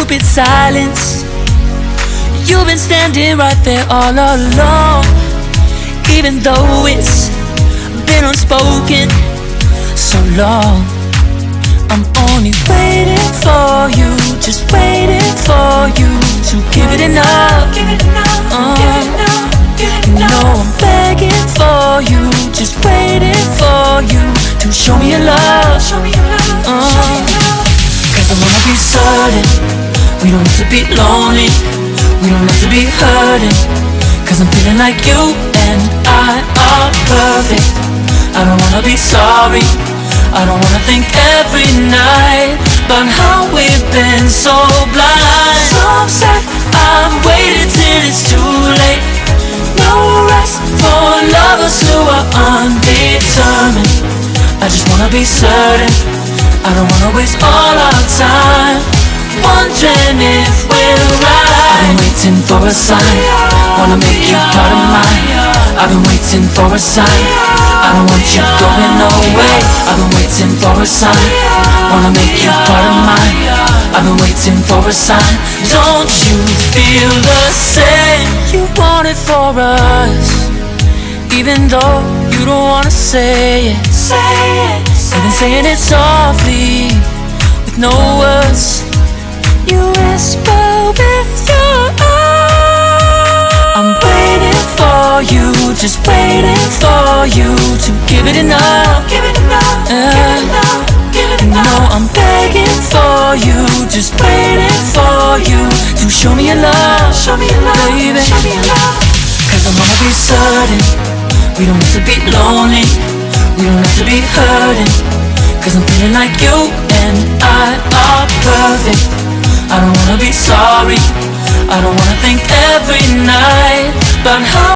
stupid silence. You've been standing right there all along, even though it's been unspoken so long. I'm only waiting for you, just waiting for you to give it enough. You know I'm begging for you, just waiting for you to show me your love. Cause I wanna be certain we don't have to be lonely, we don't have to be hurting. Cause I'm feeling like you and I are perfect. I don't wanna be sorry, I don't wanna think every night about how we've been so blind. So upset, I've waited till it's too late. No rest for lovers who are undetermined. I just wanna be certain, I don't wanna waste all our time wondering if we're right. I've been waiting for a sign, wanna make you part of mine. I've been waiting for a sign, I don't want you going away. I've been waiting for a sign, wanna make you part of mine. I've been waiting for a sign, don't you feel the same? You want it for us, even though you don't wanna say it. You've been saying it softly, with no words. You whisper with your eyes. I'm waiting for you, just waiting for you to give it enough. You know I'm begging for you, just waiting for you to show me your love, baby. Cause I wanna be certain we don't have to be lonely, we don't have to be hurting. Cause I'm feeling like you and I are perfect. I don't wanna be sorry, I don't wanna think every night about how